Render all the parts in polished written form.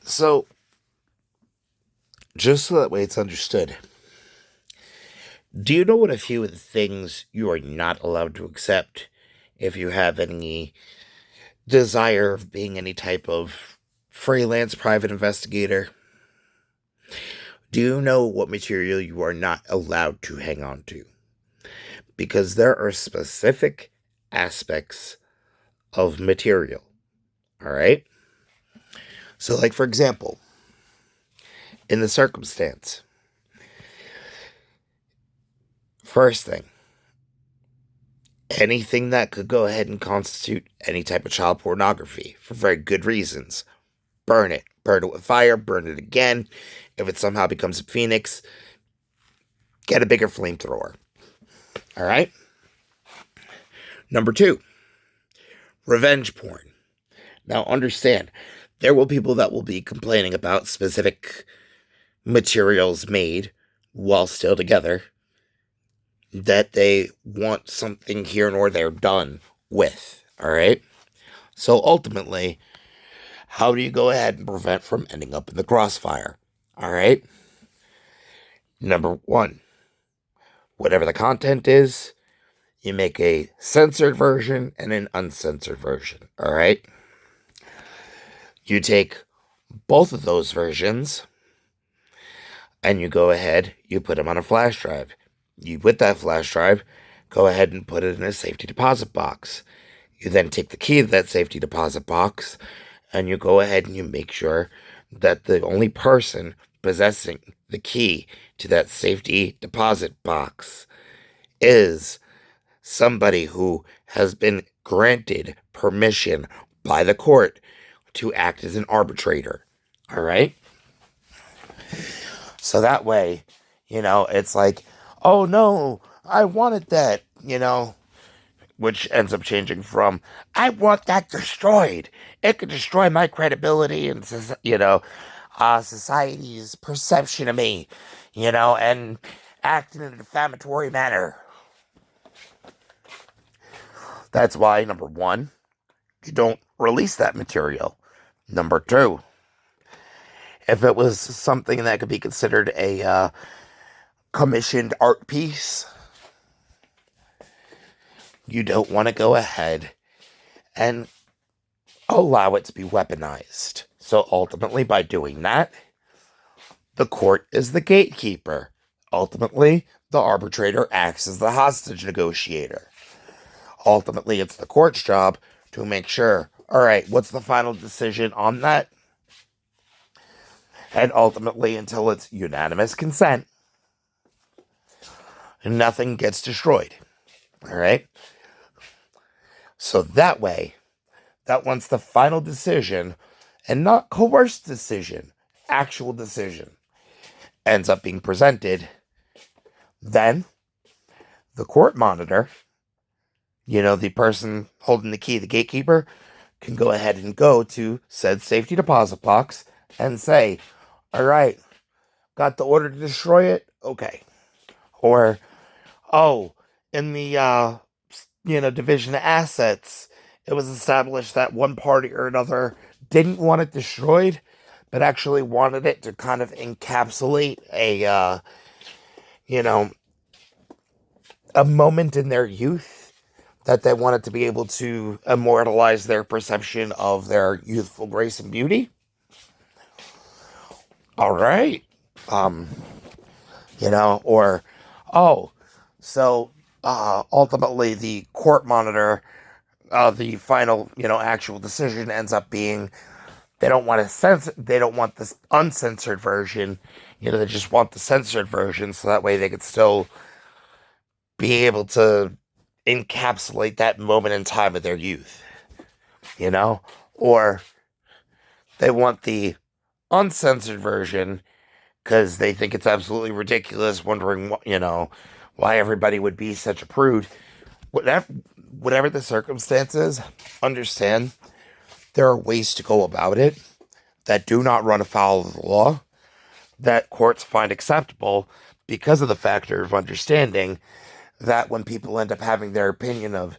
So, just so that way it's understood, do you know what a few of the things you are not allowed to accept if you have any desire of being any type of freelance private investigator? Do you know what material you are not allowed to hang on to? Because there are specific aspects of material, all right? So, like, for example, in the circumstance, first thing, anything that could go ahead and constitute any type of child pornography for very good reasons. Burn it. Burn it with fire, burn it again. If it somehow becomes a phoenix, get a bigger flamethrower. All right? Number 2, revenge porn. Now understand, there will be people that will be complaining about specific materials made while still together that they want something here nor there done with. All right? So ultimately, how do you go ahead and prevent from ending up in the crossfire? All right? Number 1, whatever the content is, you make a censored version and an uncensored version. All right? You take both of those versions and you go ahead, you put them on a flash drive. You, with that flash drive, go ahead and put it in a safety deposit box. You then take the key to that safety deposit box and you go ahead and you make sure that the only person possessing the key to that safety deposit box is somebody who has been granted permission by the court to act as an arbitrator. All right? So that way, it's like, oh no, I wanted that, which ends up changing from, I want that destroyed. It could destroy my credibility and, society's perception of me, and act in a defamatory manner. That's why, number 1, you don't release that material. Number 2, if it was something that could be considered a commissioned art piece, you don't want to go ahead and allow it to be weaponized. So ultimately, by doing that, the court is the gatekeeper. Ultimately, the arbitrator acts as the hostage negotiator. Ultimately, it's the court's job to make sure, all right, what's the final decision on that? And ultimately, until it's unanimous consent, nothing gets destroyed. All right? So that way, that once the final decision, and not coerced decision, actual decision, ends up being presented, then the court monitor, the person holding the key, the gatekeeper, can go ahead and go to said safety deposit box and say, all right, got the order to destroy it? Okay. Or, oh, in the, division of assets, it was established that one party or another didn't want it destroyed, but actually wanted it to kind of encapsulate a moment in their youth that they wanted to be able to immortalize their perception of their youthful grace and beauty. All right. Or, oh, so ultimately the court monitor, the final, actual decision ends up being they don't want this uncensored version, they just want the censored version so that way they could still be able to encapsulate that moment in time of their youth, or they want the uncensored version because they think it's absolutely ridiculous, wondering why everybody would be such a prude. Whatever the circumstances, understand there are ways to go about it that do not run afoul of the law, that courts find acceptable because of the factor of understanding that when people end up having their opinion of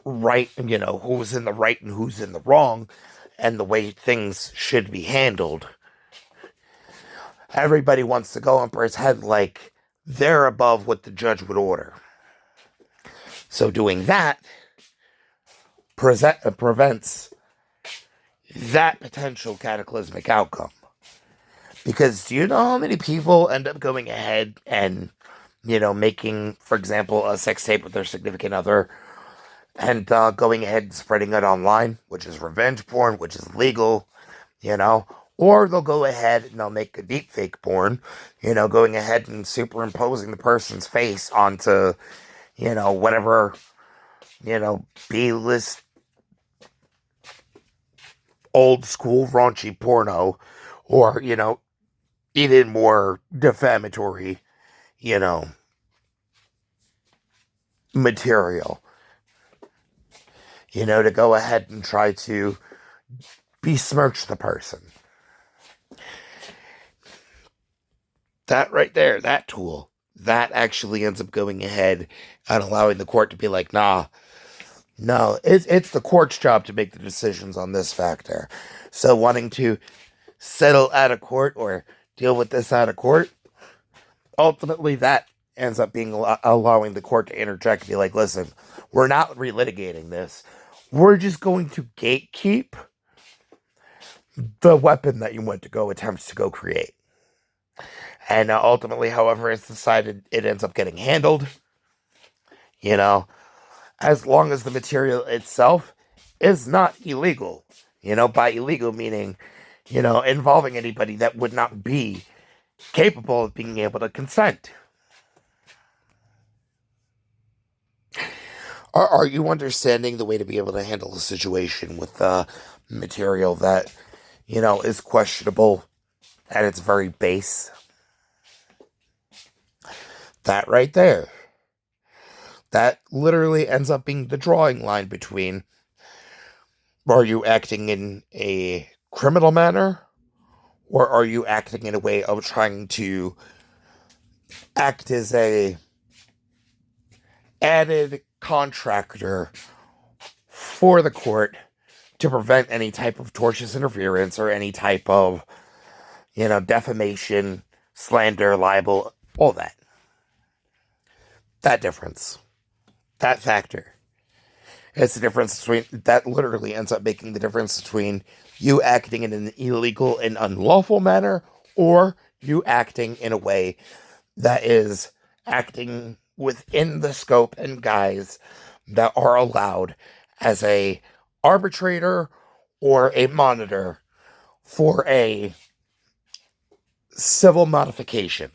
right, who's in the right and who's in the wrong, and the way things should be handled, Everybody wants to go and pretend like they're above what the judge would order. So doing that prevents that potential cataclysmic outcome. Because do you know how many people end up going ahead and, making, for example, a sex tape with their significant other and going ahead and spreading it online, which is revenge porn, which is legal, or they'll go ahead and they'll make a deep fake porn, going ahead and superimposing the person's face onto, whatever, B-list old school raunchy porno, or, even more defamatory, material, to go ahead and try to besmirch the person. That right there, that tool, that actually ends up going ahead and allowing the court to be like, nah, no, it's the court's job to make the decisions on this factor. So wanting to settle out of court or deal with this out of court, ultimately that ends up being allowing the court to interject and be like, listen, we're not relitigating this. We're just going to gatekeep the weapon that you went to go attempt to go create. And ultimately, however it's decided, it ends up getting handled. As long as the material itself is not illegal. By illegal meaning, involving anybody that would not be capable of being able to consent. Are you understanding the way to be able to handle a situation with material that, is questionable at its very base? That right there. That literally ends up being the drawing line between, are you acting in a criminal manner, or are you acting in a way of trying to act as a added contractor for the court to prevent any type of tortious interference or any type of, defamation, slander, libel, all that. That difference. That factor. It's the difference between, that literally ends up making the difference between you acting in an illegal and unlawful manner, or you acting in a way that is acting within the scope and guise that are allowed as a arbitrator or a monitor for a civil modification.